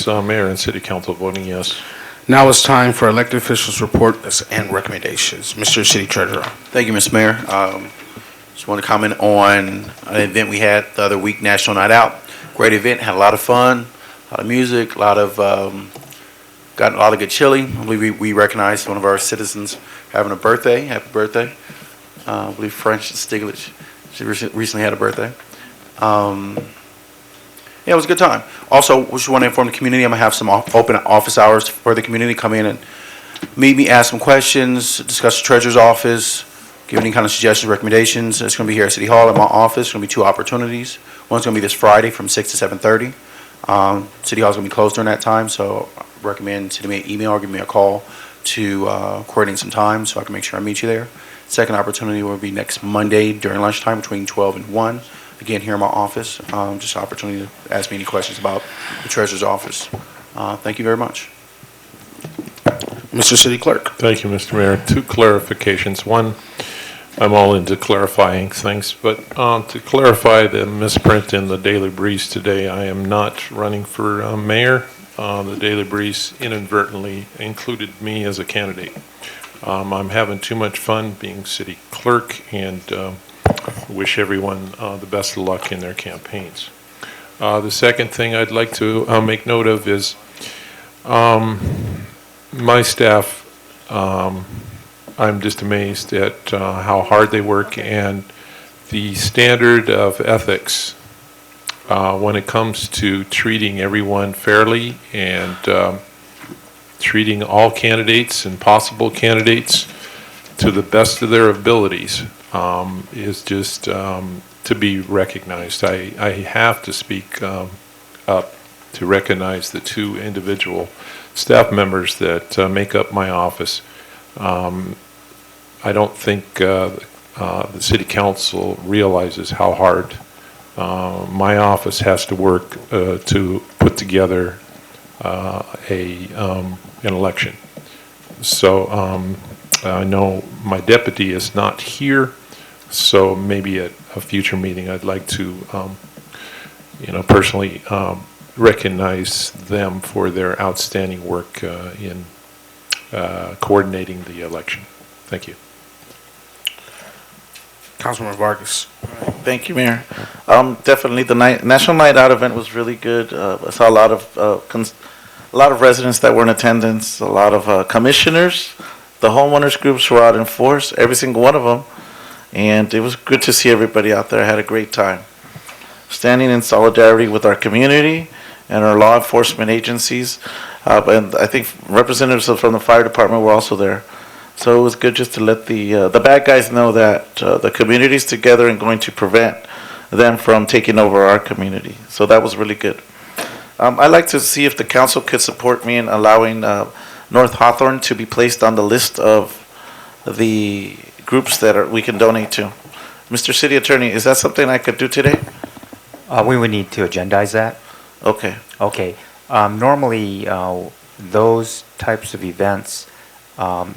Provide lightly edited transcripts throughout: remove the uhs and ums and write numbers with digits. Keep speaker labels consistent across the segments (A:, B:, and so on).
A: Mayor and City Council voting yes.
B: Now it's time for elected officials' reports and recommendations. Mr. City Treasurer.
C: Thank you, Mr. Mayor. Just want to comment on an event we had the other week, National Night Out. Great event, had a lot of fun, a lot of music, got a lot of good chili. I believe we recognized one of our citizens having a birthday. Happy birthday. I believe French Stiglitz, she recently had a birthday. Yeah, it was a good time. Also, we just want to inform the community, I'm going to have some open office hours for the community. Come in and meet me, ask some questions, discuss the treasurer's office, give any kind of suggestions, recommendations. It's going to be here at City Hall at my office. It's going to be 2 opportunities. One's going to be this Friday from 6 to 7:30. City Hall's going to be closed during that time, so I recommend sending me an email or give me a call to coordinate some time so I can make sure I meet you there. Second opportunity will be next Monday during lunchtime between 12 and 1. Again, here in my office, just an opportunity to ask me any questions about the treasurer's office. Thank you very much.
B: Mr. City Clerk.
A: Thank you, Mr. Mayor. 2 clarifications. One, I'm all into clarifying things, but to clarify the misprint in the Daily Breeze today, I am not running for mayor. The Daily Breeze inadvertently included me as a candidate. I'm having too much fun being city clerk and wish everyone the best of luck in their campaigns. The second thing I'd like to make note of is my staff, I'm just amazed at how hard they work and the standard of ethics when it comes to treating everyone fairly and treating all candidates and possible candidates to the best of their abilities is just to be recognized. I have to speak up to recognize the 2 individual staff members that make up my office. I don't think the City Council realizes how hard my office has to work to put together an election. So I know my deputy is not here, so maybe at a future meeting I'd like to, personally recognize them for their outstanding work in coordinating the election. Thank you.
B: Councilman Vargas.
D: Thank you, Mayor. Definitely, the National Night Out event was really good. I saw a lot of residents that were in attendance, a lot of commissioners. The homeowners groups were out in force, every single one of them, and it was good to see everybody out there. I had a great time. Standing in solidarity with our community and our law enforcement agencies, and I think representatives from the fire department were also there. So it was good just to let the bad guys know that the community's together and going to prevent them from taking over our community. So that was really good. I'd like to see if the council could support me in allowing North Hawthorne to be placed on the list of the groups that we can donate to. Mr. City Attorney, is that something I could do today?
E: We would need to agendize that.
D: Okay.
E: Okay. Normally, those types of events,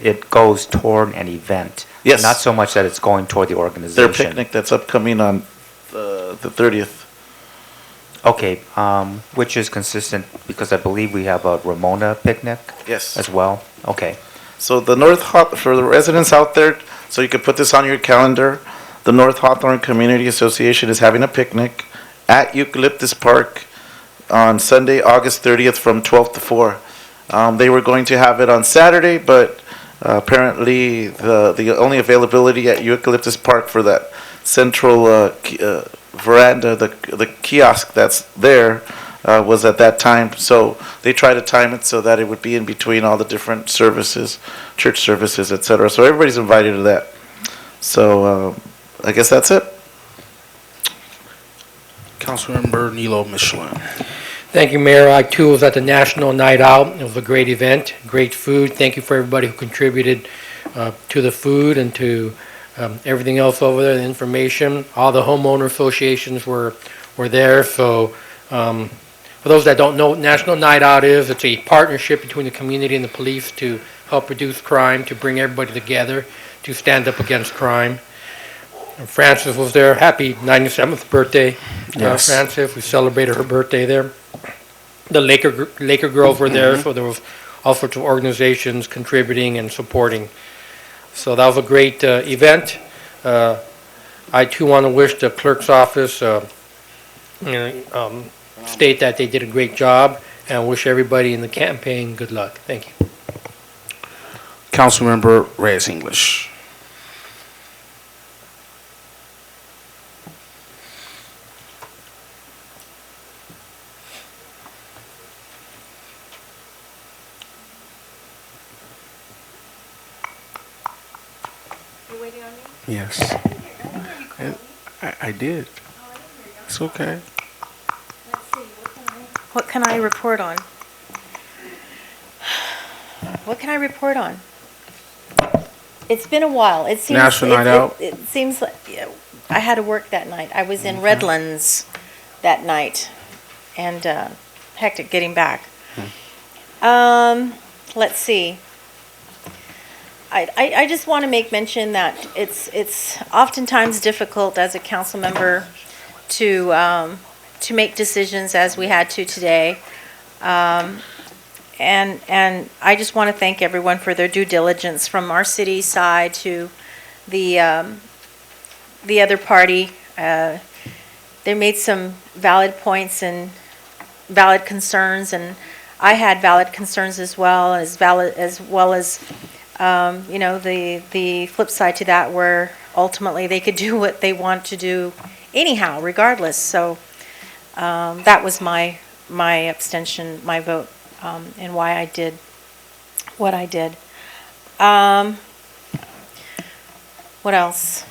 E: it goes toward an event.
D: Yes.
E: Not so much that it's going toward the organization.
D: Their picnic that's upcoming on the 30th.
E: Okay, which is consistent because I believe we have a Ramona picnic.
D: Yes.
E: As well. Okay.
D: So the for the residents out there, so you can put this on your calendar, the North Hawthorne Community Association is having a picnic at Eucalyptus Park on Sunday, August 30th from 12 to 4. They were going to have it on Saturday, but apparently the only availability at Eucalyptus Park for that central veranda, the kiosk that's there, was at that time. So they tried to time it so that it would be in between all the different services, church services, etc. So everybody's invited to that. So I guess that's it.
B: Councilmember Nilo Michelin.
F: Thank you, Mayor. I too was at the National Night Out. It was a great event, great food. Thank you for everybody who contributed to the food and to everything else over there, the information. All the homeowner associations were there. So for those that don't know what National Night Out is, it's a partnership between the community and the police to help reduce crime, to bring everybody together, to stand up against crime. And Frances was there. Happy 97th birthday,
B: Yes.
F: Frances. We celebrated her birthday there. the Laker girls were there, so there was all sorts of organizations contributing and supporting. So that was a great event. I too want to wish the clerk's office, state that they did a great job, and wish everybody in the campaign good luck. Thank you.
B: Councilmember Reyes English.
G: You waiting on me?
B: Yes,
G: I didn't hear you call me.
B: I did.
G: Oh, I didn't hear you.
B: It's okay.
G: Let's see, what can I report on? What can I report on? It's been a while. It seems
B: National Night Out?
G: It seems like I had to work that night. I was in Redlands that night, and hectic getting back. Let's see. I just want to make mention that it's oftentimes difficult as a council member to make decisions as we had to today. And I just want to thank everyone for their due diligence from our city side to the other party. They made some valid points and valid concerns, and I had valid concerns as well as the flip side to that, where ultimately they could do what they want to do anyhow, regardless. So that was my abstention, my vote, and why I did what I did. What else?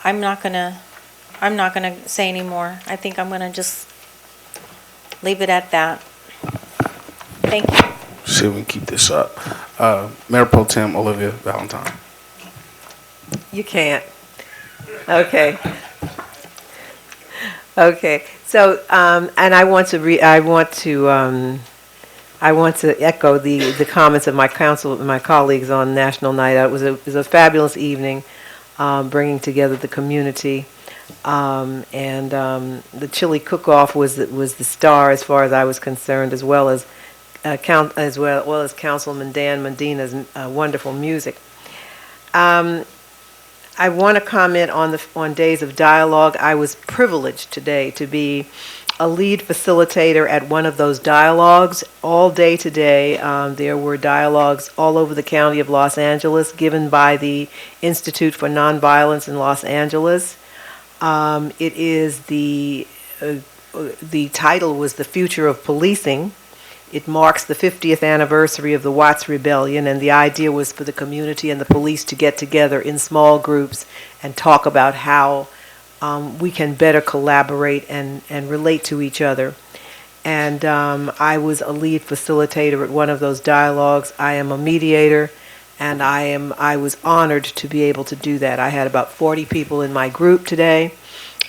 G: I'm not gonna say any more. I think I'm gonna just leave it at that. Thank you.
B: See if we can keep this up. Mayor Pro Tem Olivia Valentine.
H: You can't. Okay. Okay. So, and I want to echo the comments of my colleagues on National Night Out. It was a fabulous evening, bringing together the community, and the chili cook-off was the star as far as I was concerned, as well as Councilman Dan Medina's wonderful music. I want to comment on Days of Dialogue. I was privileged today to be a lead facilitator at one of those dialogues. All day today, there were dialogues all over the county of Los Angeles given by the Institute for Nonviolence in Los Angeles. It is the title was The Future of Policing. It marks the 50th anniversary of the Watts Rebellion, and the idea was for the community and the police to get together in small groups and talk about how we can better collaborate and relate to each other. And I was a lead facilitator at one of those dialogues. I am a mediator, and I was honored to be able to do that. I had about 40 people in my group today,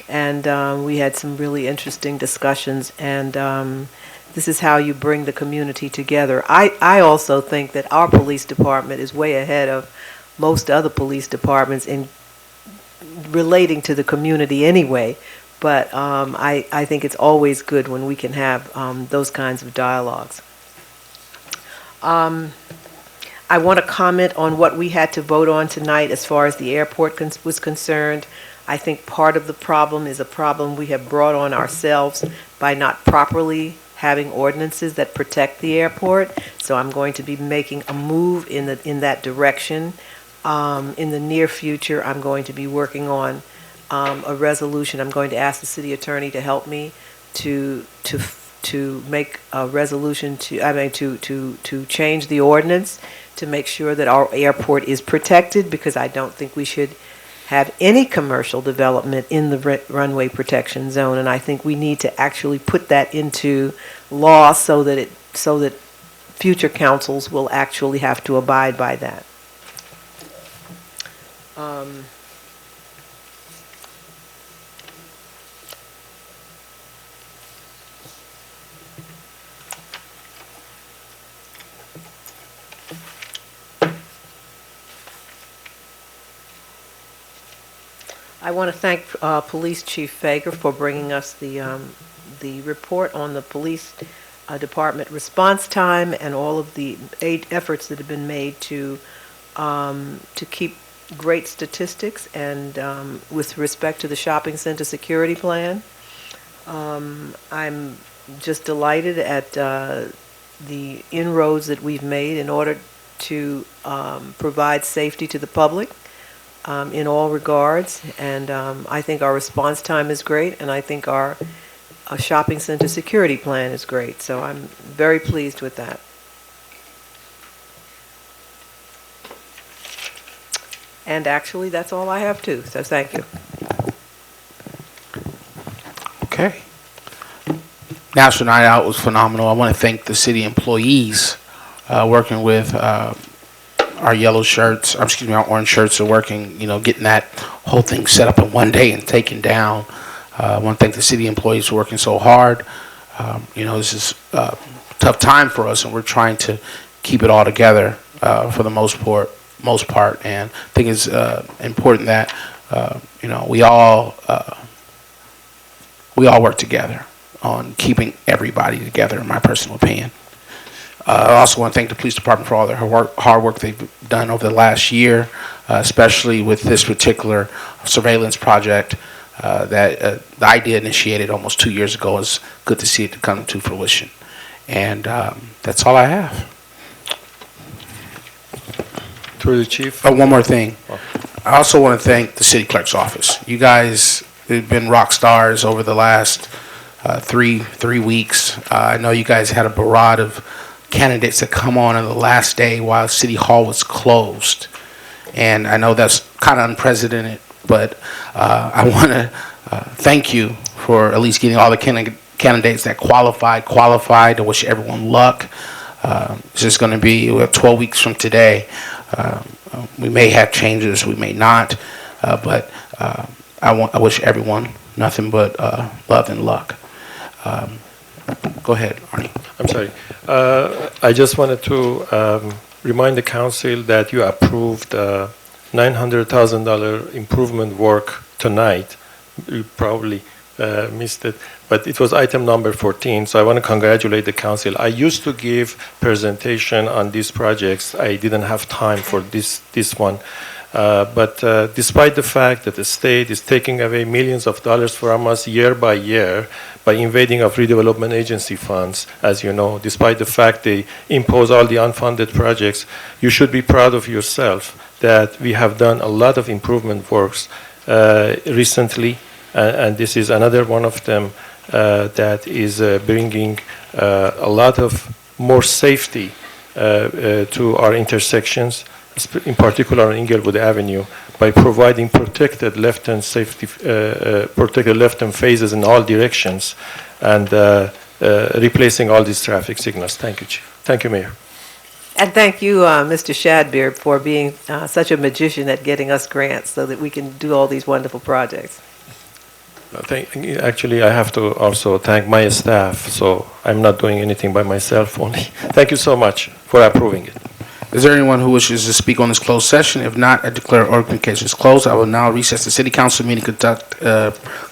H: and we had some really interesting discussions, and this is how you bring the community together. I also think that our police department is way ahead of most other police departments in relating to the community anyway, but I think it's always good when we can have those kinds of dialogues. I want to comment on what we had to vote on tonight as far as the airport was concerned. I think part of the problem is a problem we have brought on ourselves by not properly having ordinances that protect the airport. So I'm going to be making a move in that direction. In the near future, I'm going to be working on a resolution. I'm going to ask the city attorney to help me to make a resolution to change the ordinance to make sure that our airport is protected, because I don't think we should have any commercial development in the runway protection zone, and I think we need to actually put that into law so that future councils will actually have to abide by that. I want to thank Police Chief Fager for bringing us the the report on the police department response time and all of the efforts that have been made to keep great statistics and with respect to the shopping center security plan. I'm just delighted at the inroads that we've made in order to provide safety to the public in all regards. And I think our response time is great, and I think our shopping center security plan is great. So I'm very pleased with that. And actually, that's all I have too, so thank you.
B: Okay. National Night Out was phenomenal. I want to thank the city employees working with our yellow shirts, our orange shirts are working, getting that whole thing set up in one day and taken down. I want to thank the city employees for working so hard. This is a tough time for us, and we're trying to keep it all together for the most part. And I think it's important that we all work together on keeping everybody together, in my personal opinion. I also want to thank the police department for all their hard work they've done over the last year, especially with this particular surveillance project that the idea initiated almost 2 years ago. It's good to see it come to fruition. And that's all I have.
I: Through the chief.
B: Oh, one more thing. I also want to thank the city clerk's office. You guys have been rock stars over the last three weeks. I know you guys had a barrage of candidates that come on the last day while City Hall was closed. And I know that's kind of unprecedented, but I want to thank you for at least getting all the candidates that qualified. I wish everyone luck. It's just going to be 12 weeks from today. We may have changes, we may not, but I wish everyone nothing but love and luck. Go ahead, Arnie.
I: I'm sorry. I just wanted to remind the council that you approved $900,000 improvement work tonight. You probably missed it, but it was item number 14, so I want to congratulate the council. I used to give presentation on these projects. I didn't have time for this one. But despite the fact that the state is taking away millions of dollars from us year by year by invading of redevelopment agency funds, as you know, despite the fact they impose all the unfunded projects, you should be proud of yourself that we have done a lot of improvement works recently, and this is another one of them that is bringing a lot of more safety to our intersections, in particular on Inglewood Avenue, by providing protected left-hand safety, protected left-hand phases in all directions, and replacing all these traffic signals. Thank you, Chief. Thank you, Mayor.
H: And thank you, Mr. Shadbeer, for being such a magician at getting us grants so that we can do all these wonderful projects.
I: Actually, I have to also thank my staff, so I'm not doing anything by myself only. Thank you so much for approving it.
B: Is there anyone who wishes to speak on this closed session? If not, I declare oral communications closed. I will now recess the city council meeting, conduct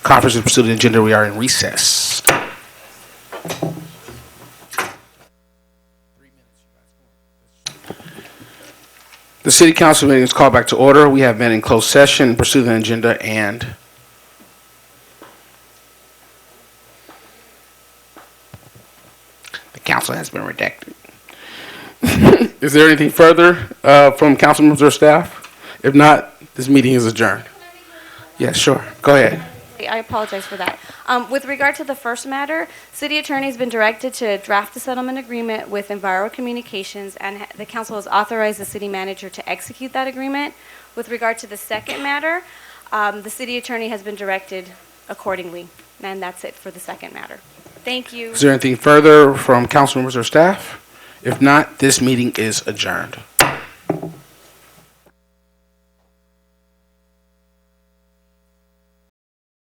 B: conference and pursue the agenda. We are in recess. The city council meeting is called back to order. We have been in closed session, pursue the agenda, and the council has been redacted. Is there anything further from council members or staff? If not, this meeting is adjourned. Yeah, sure. Go ahead.
J: I apologize for that. With regard to the first matter, city attorney has been directed to draft the settlement agreement with Enviro Communications, and the council has authorized the city manager to execute that agreement. With regard to the second matter, the city attorney has been directed accordingly, and that's it for the second matter. Thank you.
B: Is there anything further from council members or staff? If not, this meeting is adjourned.